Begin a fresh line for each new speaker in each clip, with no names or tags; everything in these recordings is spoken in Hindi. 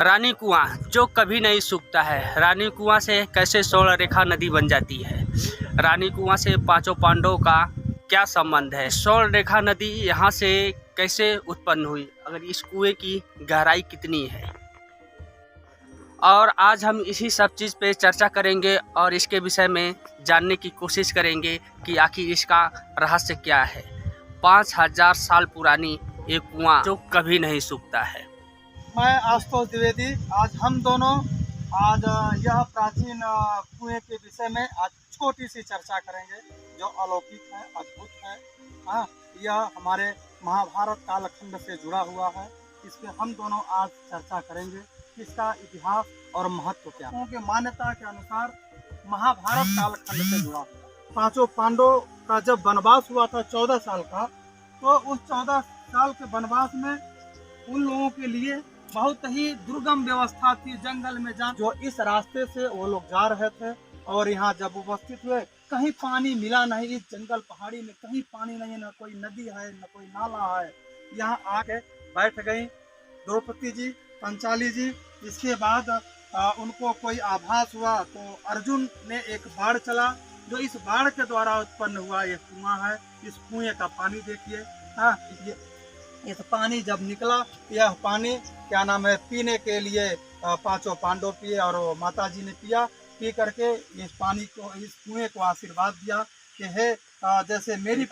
रानी कुआं जो कभी नहीं सूखता है। रानी कुआं से कैसे स्वर्ण रेखा नदी बन जाती है। रानी कुआं से पांचों पांडवों का क्या संबंध है। स्वर्ण रेखा नदी यहाँ से कैसे उत्पन्न हुई, अगर इस कुएं की गहराई कितनी है। और आज हम इसी सब चीज़ पे चर्चा करेंगे और इसके विषय में जानने की कोशिश करेंगे कि आखिर इसका रहस्य क्या है। 5000 साल पुरानी एक कुआं जो कभी नहीं सूखता है।
मैं आशुतोष द्विवेदी। आज हम दोनों यह प्राचीन कुएं के विषय में आज छोटी सी चर्चा करेंगे जो अलौकिक है, अद्भुत है। हाँ, यह हमारे महाभारत कालखंड से जुड़ा हुआ है। इस पे हम दोनों आज चर्चा करेंगे कि इसका इतिहास और महत्व क्या है। क्योंकि मान्यता के अनुसार महाभारत कालखंड से जुड़ा हुआ। पांचों पांडवों का जब वनवास हुआ था 14 साल का, तो उस 14 साल के वनवास में उन लोगों के लिए बहुत ही दुर्गम व्यवस्था थी। जंगल में जो इस रास्ते से वो लोग जा रहे थे और यहाँ जब उपस्थित हुए, कहीं पानी मिला नहीं। इस जंगल पहाड़ी में कहीं पानी नहीं, न कोई नदी है न कोई नाला है। यहाँ आके बैठ गई द्रौपदी जी, पंचाली जी। इसके बाद उनको कोई आभास हुआ तो अर्जुन ने एक बाढ़ चला, जो इस बाढ़ के द्वारा उत्पन्न हुआ एक कुआं है। इस कुएं का पानी देखिए। हाँ, इस पानी जब निकला, यह पानी क्या नाम है पीने के लिए पांचों पांडव पिए और माता जी ने पिया। पी करके इस पानी को, इस कुएं को आशीर्वाद दिया कि हे जैसे मेरी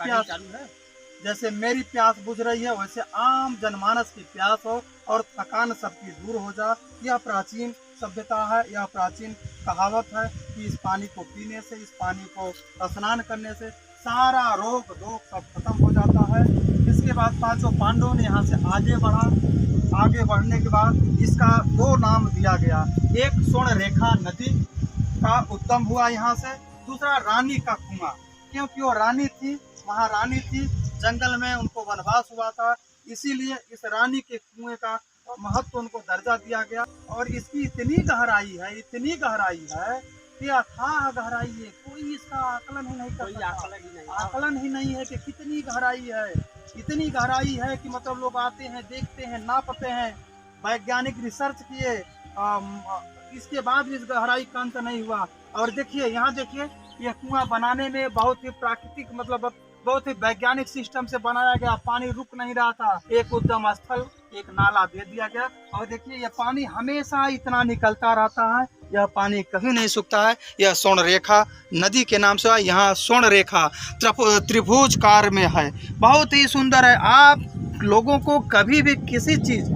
प्यास बुझ रही है, वैसे आम जनमानस की प्यास हो और थकान सबकी दूर हो जा। यह प्राचीन सभ्यता है, यह प्राचीन कहावत है कि इस पानी को पीने से, इस पानी को स्नान करने से सारा रोग सब खत्म हो जाता है। इसके बाद पांचों पांडवों ने यहाँ से आगे बढ़ा। आगे बढ़ने के बाद इसका दो नाम दिया गया। एक स्वर्ण रेखा नदी का उद्गम हुआ यहाँ से, दूसरा रानी का कुआं, क्योंकि वो रानी थी, महारानी थी। जंगल में उनको वनवास हुआ था, इसीलिए इस रानी के कुएं का महत्व उनको दर्जा दिया गया। और इसकी इतनी गहराई है कि अथाह गहराई है, कोई इसका आकलन ही नहीं कर सकता। आकलन ही नहीं है कि कितनी गहराई है। इतनी गहराई है कि मतलब लोग आते हैं, देखते हैं, नापते हैं, वैज्ञानिक रिसर्च किए, इसके बाद भी इस गहराई का अंत नहीं हुआ। और देखिए, यहाँ देखिए, यह कुआं बनाने में बहुत ही प्राकृतिक, मतलब बहुत ही वैज्ञानिक सिस्टम से बनाया गया। पानी रुक नहीं रहा था, एक उद्गम स्थल, एक नाला दे दिया गया। और देखिए, यह पानी हमेशा इतना निकलता रहता है, यह पानी कभी नहीं सूखता है। यह स्वर्ण रेखा नदी के नाम से है। यहाँ स्वर्ण रेखा त्रिभुजकार में है, बहुत ही सुंदर है। आप लोगों को कभी भी किसी चीज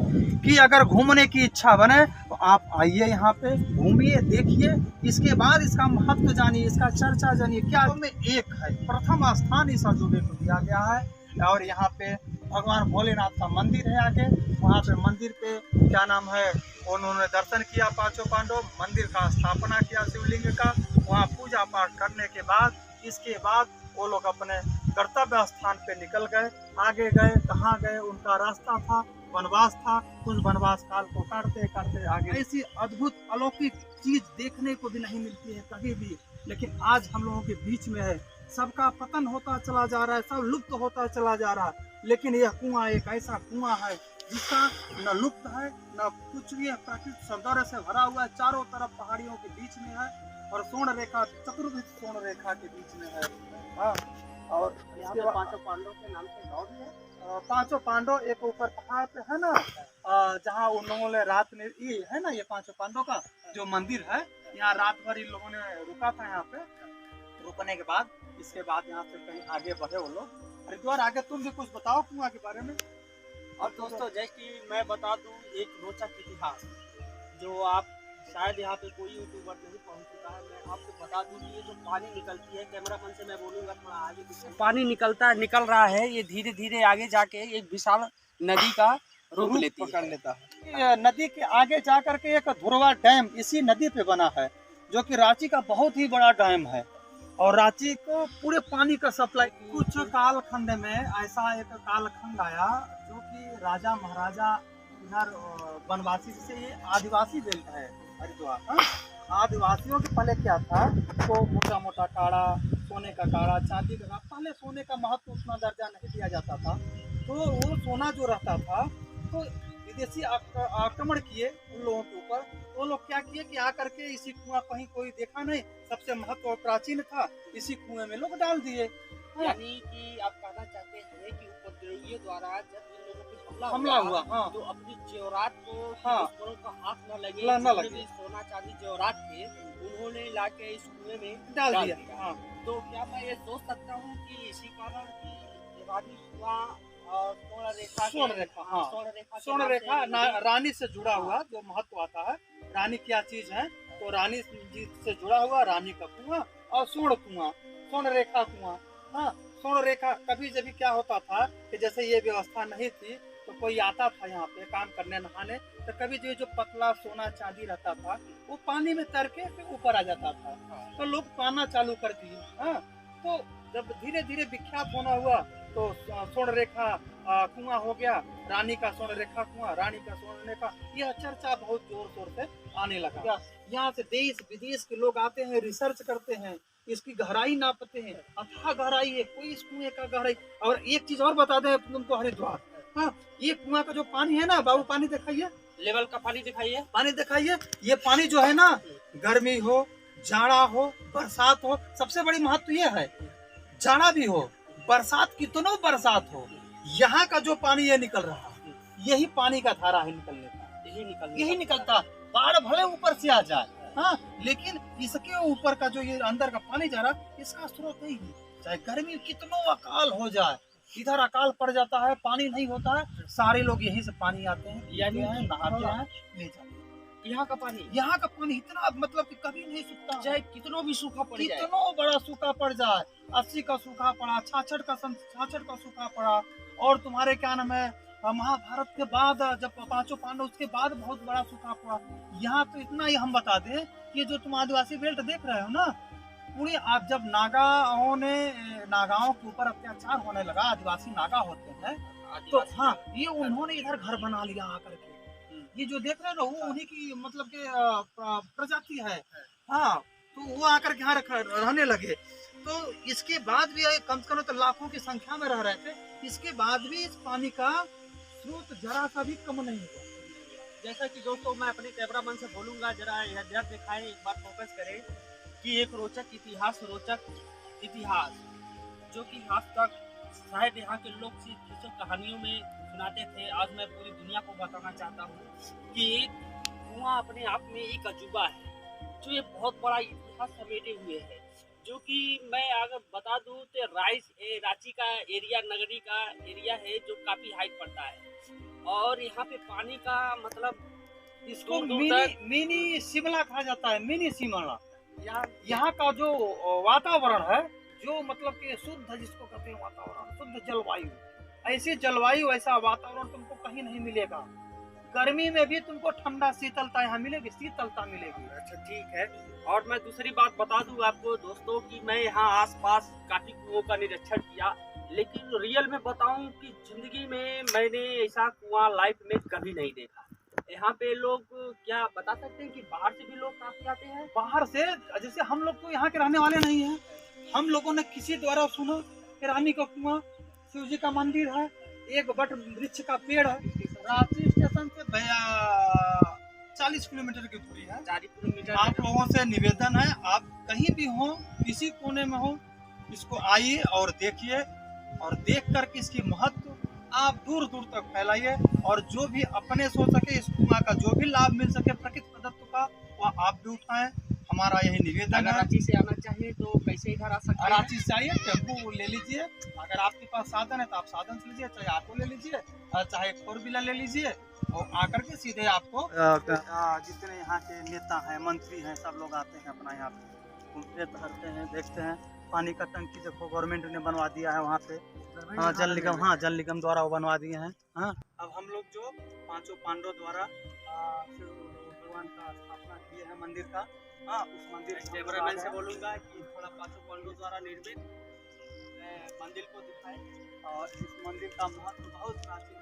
की अगर घूमने की इच्छा बने तो आप आइए, यहाँ पे घूमिए, देखिए। इसके बाद इसका महत्व जानिए, इसका चर्चा जानिए। क्या में एक है, प्रथम स्थान इस अजूबे को दिया गया है। और यहाँ पे भगवान भोलेनाथ का मंदिर है। आगे वहाँ पे मंदिर पे क्या नाम है, उन्होंने दर्शन किया पांचों पांडव, मंदिर का स्थापना किया शिवलिंग का। वहाँ पूजा पाठ करने के बाद, इसके बाद वो लोग अपने कर्तव्य स्थान पे निकल गए। आगे गए, कहाँ गए, उनका रास्ता था, वनवास था। उस वनवास काल को काटते काटते आगे। ऐसी अद्भुत अलौकिक चीज देखने को भी नहीं मिलती है कभी भी, लेकिन आज हम लोगों के बीच में है। सबका पतन होता चला जा रहा है, सब लुप्त होता चला जा रहा है। लेकिन यह कुआं एक ऐसा कुआं है जिसका न लुप्त है न कुछ भी है, प्राकृतिक सौंदर्य से भरा हुआ है। चारों तरफ पहाड़ियों के बीच में है और स्वर्ण रेखा, चतुर्भुज स्वर्ण रेखा के बीच में है। हाँ, और पांचों पांडवों के नाम से गाँव भी है। पांचों पांडव एक ऊपर पहाड़ पे है ना, जहाँ उन लोगों ने रात में, ये है ना, ये पांचों पांडव का जो मंदिर है, यहाँ रात भर इन लोगों ने रुका था। यहाँ पे रुकने के बाद, इसके बाद यहाँ से कहीं आगे बढ़े वो लोग हरिद्वार। आगे तुम भी कुछ बताओ कुआं के बारे में।
और दोस्तों, जैसे कि मैं बता दूं एक रोचक इतिहास जो आप शायद यहाँ पे कोई यूट्यूबर नहीं पहुँच चुका है। मैं आपको बता दूं कि ये जो पानी निकलती है, कैमरामैन से मैं बोलूँगा थोड़ा आगे पीछे, पानी निकल रहा है, ये धीरे धीरे आगे जाके एक विशाल नदी का रूप पकड़ लेता है।
नदी के आगे जा करके एक धुरवा डैम इसी नदी पे बना है, जो कि रांची का बहुत ही बड़ा डैम है और रांची को पूरे पानी का सप्लाई। कुछ कालखंड में ऐसा एक कालखंड आया जो कि राजा महाराजा इधर वनवासी से, ये आदिवासी बेल्ट है हरिद्वार। आदिवासियों के पहले क्या था, तो मोटा मोटा काड़ा, सोने का काड़ा, चांदी का। पहले सोने का महत्व उतना दर्जा नहीं दिया जाता था, तो वो सोना जो रहता था तो विदेशी आक्रमण किए उन लोगों के ऊपर, तो वो लोग क्या किए कि आकर के इसी कुआं, कहीं कोई देखा नहीं, सबसे महत्व और प्राचीन था, इसी कुएं में लोग डाल दिए।
यानी कि आप कहना चाहते हैं कि उपद्रवियों द्वारा जब इन लोगों पे
हमला हुआ, हाँ,
तो अपनी जेवरात को
हाँ,
दुश्मनों का हाथ न लगे,
न
जितने
लगे,
भी सोना चांदी जेवरात थे उन्होंने लाके इस कुएं में
डाल दिया। हाँ।
तो क्या मैं ये सोच सकता हूँ कि इसी कारण की रानी कुआं और स्वर्ण रेखा
स्वर्ण रेखा, हाँ, स्वर्ण रेखा रानी से जुड़ा हुआ जो महत्व आता है, रानी क्या चीज है, तो रानी जी से जुड़ा हुआ रानी का कुआं और कुआं, स्वर्ण रेखा कुआं। हाँ, स्वर्ण रेखा कभी जब क्या होता था कि जैसे ये व्यवस्था नहीं थी, तो कोई आता था यहाँ पे काम करने नहाने, तो कभी जो पतला सोना चांदी रहता था वो पानी में तर के ऊपर आ जाता था, तो लोग पाना चालू कर दिए। हाँ, तो जब धीरे धीरे विख्यात होना हुआ तो स्वर्ण रेखा कुआं हो गया, रानी का स्वर्ण रेखा कुआं, रानी का स्वर्ण रेखा, यह चर्चा बहुत जोर शोर से आने लगा। यहाँ से देश विदेश के लोग आते हैं, रिसर्च करते हैं, इसकी गहराई नापते हैं, अथाह गहराई है, कोई इस कुएं का गहराई। और एक चीज और बता दें तुमको हरिद्वार, हाँ, ये कुआं का जो पानी है ना बाबू, पानी दिखाइए,
लेवल का पानी दिखाइए,
पानी दिखाइए। ये पानी जो है ना, गर्मी हो, जाड़ा हो, बरसात हो, सबसे बड़ी महत्व ये है, जाड़ा भी हो, बरसात कितनों बरसात हो, यहाँ का जो पानी ये निकल रहा है, यही पानी का धारा है निकलने का, यही निकलता। बाढ़ भले ऊपर से आ जाए, हाँ, लेकिन इसके ऊपर का जो ये अंदर का पानी जा रहा, इसका स्रोत नहीं है। चाहे गर्मी कितनों अकाल हो जाए, इधर अकाल पड़ जाता है, पानी नहीं होता है, सारे लोग यहीं से पानी आते हैं,
यानी
नहाते हैं, ले जाते हैं।
यहाँ का पानी
इतना मतलब कि कभी नहीं सूखता,
चाहे कितनों भी सूखा पड़ जाए,
कितनों बड़ा सूखा पड़ जाए, 80 का सूखा पड़ा, 66 का सूखा पड़ा, और तुम्हारे क्या नाम है, महाभारत के बाद जब पांचों पांडव, उसके बाद बहुत बड़ा सूखा पड़ा। यहाँ तो इतना ही हम बता दें कि जो तुम आदिवासी बेल्ट देख रहे हो ना, पूरी आप जब नागाओं के ऊपर अत्याचार होने लगा, आदिवासी नागा होते हैं, तो हाँ, ये उन्होंने इधर घर बना लिया आकर के। ये जो देख रहे हो ना, वो उन्हीं की मतलब के प्रजाति है, हाँ, तो वो आकर के यहाँ रहने लगे। तो इसके बाद भी कम से कम तो लाखों की संख्या में रह रहे थे, इसके बाद भी इस पानी का स्रोत जरा सा भी कम नहीं हुआ।
जैसा कि दोस्तों मैं अपने कैमरामैन से बोलूंगा, जरा इधर दिखाएं, एक बार फोकस करें कि एक रोचक इतिहास जो कि आज तक शायद यहाँ के लोग सिर्फ कहानियों में सुनाते थे, आज मैं पूरी दुनिया को बताना चाहता हूँ कि एक कुआं अपने आप में एक अजूबा है, जो ये बहुत बड़ा इतिहास समेटे हुए है। जो कि मैं अगर बता दूं तो रांची का एरिया, नगरी का एरिया है, जो काफी हाइट पड़ता है, और यहाँ पे पानी का मतलब
इसको मिनी शिमला कहा जाता है, मिनी शिमला। यहाँ का जो वातावरण है, जो मतलब कि शुद्ध जिसको कहते हैं वातावरण, शुद्ध जलवायु, ऐसी जलवायु, ऐसा वातावरण तुमको कहीं नहीं मिलेगा। गर्मी में भी तुमको ठंडा शीतलता यहाँ मिलेगी, शीतलता मिलेगी।
अच्छा, ठीक है। और मैं दूसरी बात बता दूं आपको दोस्तों कि मैं यहाँ आसपास काफी कुओं का निरीक्षण किया, लेकिन रियल में बताऊं कि जिंदगी में मैंने ऐसा कुआं लाइफ में कभी नहीं देखा। यहाँ पे लोग क्या बता सकते हैं कि बाहर से भी लोग काफी आते हैं?
बाहर से, जैसे हम लोग तो यहाँ के रहने वाले नहीं हैं, हम लोगों ने किसी द्वारा सुना कि रानी का कुआं, शिव जी का मंदिर है, एक बट वृक्ष का पेड़ है, रांची स्टेशन से 40 किलोमीटर की दूरी है।
40 किलोमीटर।
आप लोगों से निवेदन है, आप कहीं भी हो, किसी कोने में हो, इसको आइए और देखिए, और देख करके इसकी महत्व आप दूर दूर तक फैलाइए, और जो भी अपने सोच सके इस कुआं का जो भी लाभ मिल सके प्रकृति प्रदत्त का, वह आप भी उठाएं, हमारा यही निवेदन है।
अगर रांची से आना चाहिए तो कैसे इधर आ सकते हैं?
रांची से आइए, टेम्पो ले लीजिए, अगर आपके पास साधन है तो आप साधन से लीजिए, चाहे ऑटो ले लीजिए, चाहे 4 व्हीलर ले लीजिए, और आकर के सीधे आपको जितने यहाँ के नेता हैं, मंत्री हैं, सब लोग आते हैं अपना यहाँ पे घूमते टहलते हैं, देखते हैं। पानी का टंकी देखो गवर्नमेंट ने बनवा दिया है वहाँ पे, हाँ, जल निगम द्वारा वो बनवा दिए हैं। हाँ, अब हम लोग जो पांचों पांडवों द्वारा शिव भगवान का स्थापना किए हैं मंदिर का, हाँ, उस मंदिर
कैमरामैन से बोलूंगा कि थोड़ा पांचों पांडवों द्वारा निर्मित मंदिर को दिखाएं।
और इस मंदिर का महत्व बहुत प्राचीन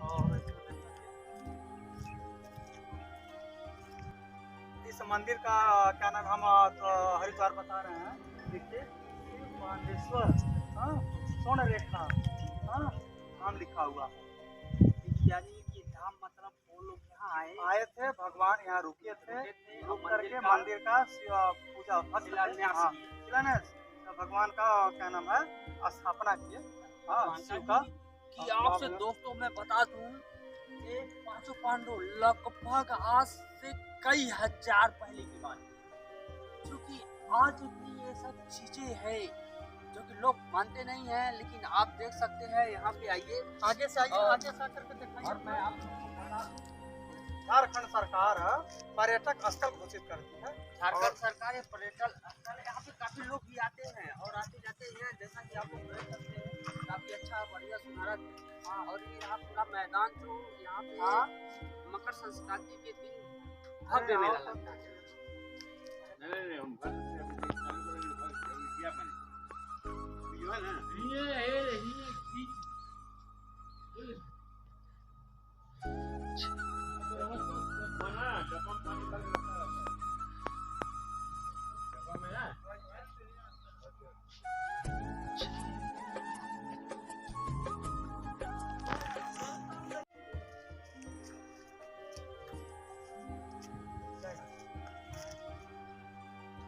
और इस मंदिर का क्या नाम, हम हरिद्वार बता रहे हैं, देखिए शिव पांडेश्वर, हाँ, स्वर्ण रेखा, हाँ, नाम लिखा हुआ है।
यानी कि धाम मतलब वो लोग यहाँ
आए थे, भगवान यहाँ रुके थे, रुक करके
मंदिर
मंदिर का पूजा
शिलान्यास किए।
शिलान्यास भगवान का क्या नाम है स्थापना किए। हाँ, शिव का।
कि आपसे दोस्तों मैं बता दूं, ये पांचों पांडव लगभग आज से कई हजार पहले की बात है, क्योंकि आज भी ये सब चीजें हैं जो कि लोग मानते नहीं हैं, लेकिन आप देख सकते हैं। यहाँ पे आइए,
आगे से आइए, आगे से आकर के दिखाइए।
और मैं आपको बता दूं,
झारखंड सरकार पर्यटक स्थल घोषित करती है।
झारखंड सरकार पर्यटन स्थल, यहाँ पे काफी लोग भी आते हैं और आते जाते हैं, जैसा कि आप लोग देख सकते हैं। काफी अच्छा बढ़िया सुनहरा, और ये यहाँ पूरा मैदान जो यहाँ पे मकर संक्रांति के दिन भव्य मेला लगता है।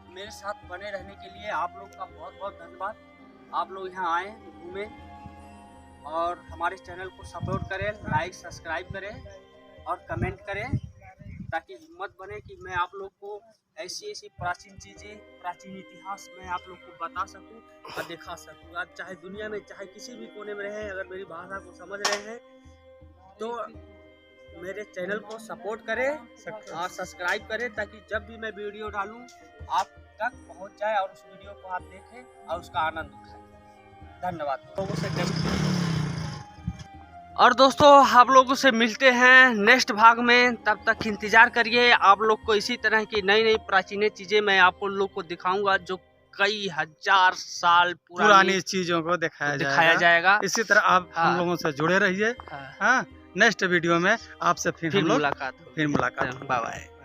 मेरे साथ बने रहने के लिए आप लोग का बहुत बहुत धन्यवाद। आप लोग यहाँ आए, घूमे और हमारे चैनल को सपोर्ट करें, लाइक सब्सक्राइब करें और कमेंट करें, ताकि हिम्मत बने कि मैं आप लोग को ऐसी ऐसी प्राचीन चीज़ें, प्राचीन इतिहास मैं आप लोग को बता सकूं और दिखा सकूं। आप चाहे दुनिया में चाहे किसी भी कोने में रहें, अगर मेरी भाषा को समझ रहे हैं तो मेरे चैनल को सपोर्ट करें और सब्सक्राइब करें, ताकि जब भी मैं वीडियो डालूं आप तक पहुंच जाए और उस वीडियो को आप देखें और उसका आनंद उठाएं। धन्यवाद लोगों से। और दोस्तों आप लोगों से मिलते हैं नेक्स्ट भाग में, तब तक इंतज़ार करिए। आप लोग को इसी तरह की नई नई प्राचीन चीज़ें मैं आप लोग को दिखाऊंगा, जो कई हजार साल
पुरानी चीज़ों को दिखाया जाएगा। इसी तरह आप हम लोगों से जुड़े रहिए। हाँ, नेक्स्ट वीडियो में आपसे फिर मुलाकात। Bye bye.